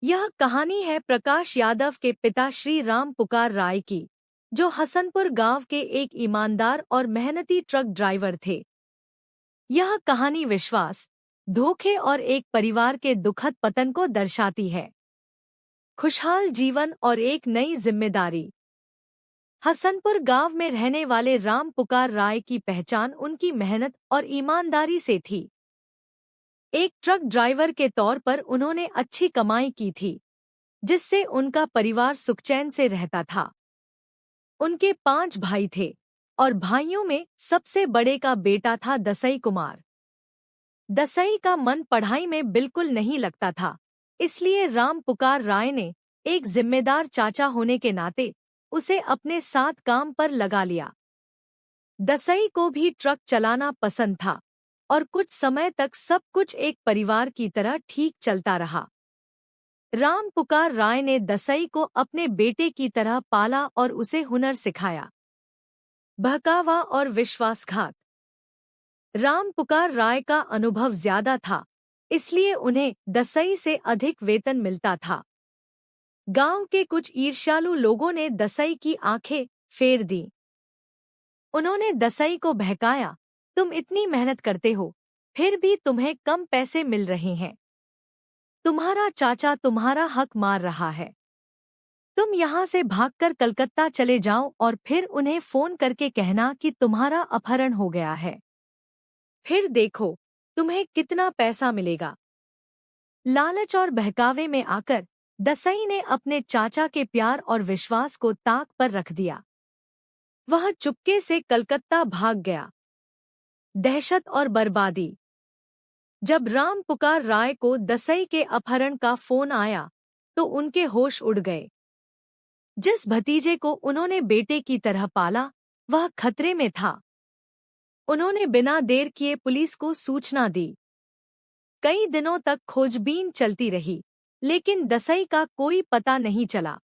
यह कहानी है प्रकाश यादव के पिता श्री राम पुकार राय की, जो हसनपुर गांव के एक ईमानदार और मेहनती ट्रक ड्राइवर थे। यह कहानी विश्वास, धोखे और एक परिवार के दुखद पतन को दर्शाती है। खुशहाल जीवन और एक नई जिम्मेदारी। हसनपुर गांव में रहने वाले राम पुकार राय की पहचान उनकी मेहनत और ईमानदारी से थी। एक ट्रक ड्राइवर के तौर पर उन्होंने अच्छी कमाई की थी, जिससे उनका परिवार सुखचैन से रहता था। उनके 5 भाई थे और भाइयों में सबसे बड़े का बेटा था दसई कुमार। दसई का मन पढ़ाई में बिल्कुल नहीं लगता था, इसलिए राम पुकार राय ने एक जिम्मेदार चाचा होने के नाते उसे अपने साथ काम पर लगा लिया। दसई को भी ट्रक चलाना पसंद था और कुछ समय तक सब कुछ एक परिवार की तरह ठीक चलता रहा। राम पुकार राय ने दसई को अपने बेटे की तरह पाला और उसे हुनर सिखाया। बहकावा और विश्वासघात। राम पुकार राय का अनुभव ज्यादा था, इसलिए उन्हें दसई से अधिक वेतन मिलता था। गांव के कुछ ईर्ष्यालु लोगों ने दसई की आंखें फेर दी। उन्होंने दसई को बहकाया, तुम इतनी मेहनत करते हो, फिर भी तुम्हें कम पैसे मिल रहे हैं। तुम्हारा चाचा तुम्हारा हक मार रहा है। तुम यहाँ से भागकर कलकत्ता चले जाओ और फिर उन्हें फोन करके कहना कि तुम्हारा अपहरण हो गया है। फिर देखो तुम्हें कितना पैसा मिलेगा। लालच और बहकावे में आकर दसई ने अपने चाचा के प्यार और विश्वास को ताक पर रख दिया। वह चुपके से कलकत्ता भाग गया। दहशत और बर्बादी। जब राम पुकार राय को दसई के अपहरण का फोन आया तो उनके होश उड़ गए। जिस भतीजे को उन्होंने बेटे की तरह पाला, वह खतरे में था। उन्होंने बिना देर किए पुलिस को सूचना दी। कई दिनों तक खोजबीन चलती रही, लेकिन दसई का कोई पता नहीं चला।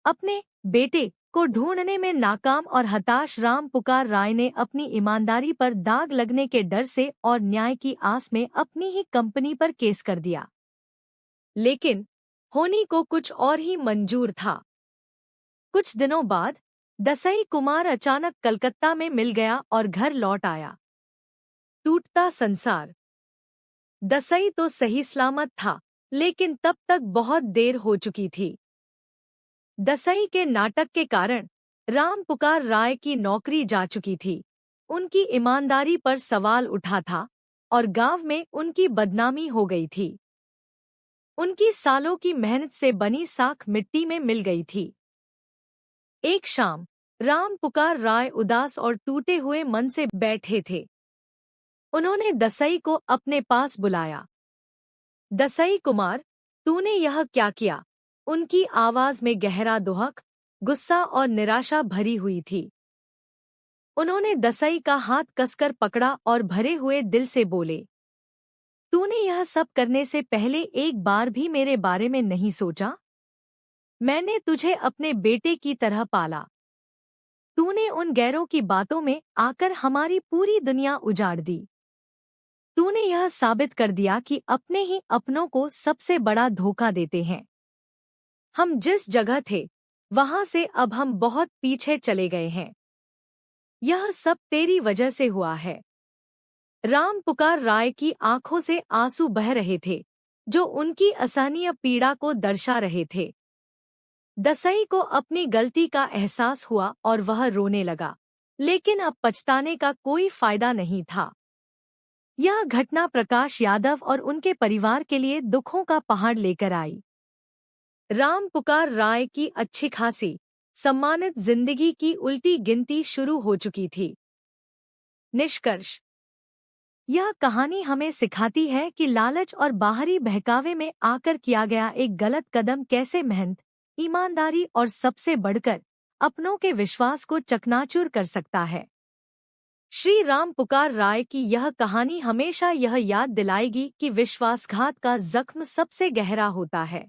अपने बेटे को ढूंढने में नाकाम और हताश राम पुकार राय ने अपनी ईमानदारी पर दाग लगने के डर से और न्याय की आस में अपनी ही कंपनी पर केस कर दिया। लेकिन होनी को कुछ और ही मंजूर था। कुछ दिनों बाद दसई कुमार अचानक कलकत्ता में मिल गया और घर लौट आया। टूटता संसार। दसई तो सही सलामत था, लेकिन तब तक बहुत देर हो चुकी थी। दसई के नाटक के कारण राम पुकार राय की नौकरी जा चुकी थी। उनकी ईमानदारी पर सवाल उठा था और गांव में उनकी बदनामी हो गई थी। उनकी सालों की मेहनत से बनी साख मिट्टी में मिल गई थी। एक शाम राम पुकार राय उदास और टूटे हुए मन से बैठे थे। उन्होंने दसई को अपने पास बुलाया। दसई कुमार, तूने यह क्या किया? उनकी आवाज में गहरा दुहक, गुस्सा और निराशा भरी हुई थी। उन्होंने दसई का हाथ कसकर पकड़ा और भरे हुए दिल से बोले, तूने यह सब करने से पहले एक बार भी मेरे बारे में नहीं सोचा? मैंने तुझे अपने बेटे की तरह पाला। तूने उन गैरों की बातों में आकर हमारी पूरी दुनिया उजाड़ दी। तूने यह साबित कर दिया कि अपने ही अपनों को सबसे बड़ा धोखा देते हैं। हम जिस जगह थे, वहां से अब हम बहुत पीछे चले गए हैं। यह सब तेरी वजह से हुआ है। राम पुकार राय की आंखों से आंसू बह रहे थे, जो उनकी असहनीय पीड़ा को दर्शा रहे थे। दसई को अपनी गलती का एहसास हुआ और वह रोने लगा, लेकिन अब पछताने का कोई फायदा नहीं था। यह घटना प्रकाश यादव और उनके परिवार के लिए दुखों का पहाड़ लेकर आई। राम पुकार राय की अच्छी खासी सम्मानित जिंदगी की उल्टी गिनती शुरू हो चुकी थी। निष्कर्ष। यह कहानी हमें सिखाती है कि लालच और बाहरी बहकावे में आकर किया गया एक गलत कदम कैसे मेहनत, ईमानदारी और सबसे बढ़कर अपनों के विश्वास को चकनाचूर कर सकता है। श्री राम पुकार राय की यह कहानी हमेशा यह याद दिलाएगी कि विश्वासघात का जख्म सबसे गहरा होता है।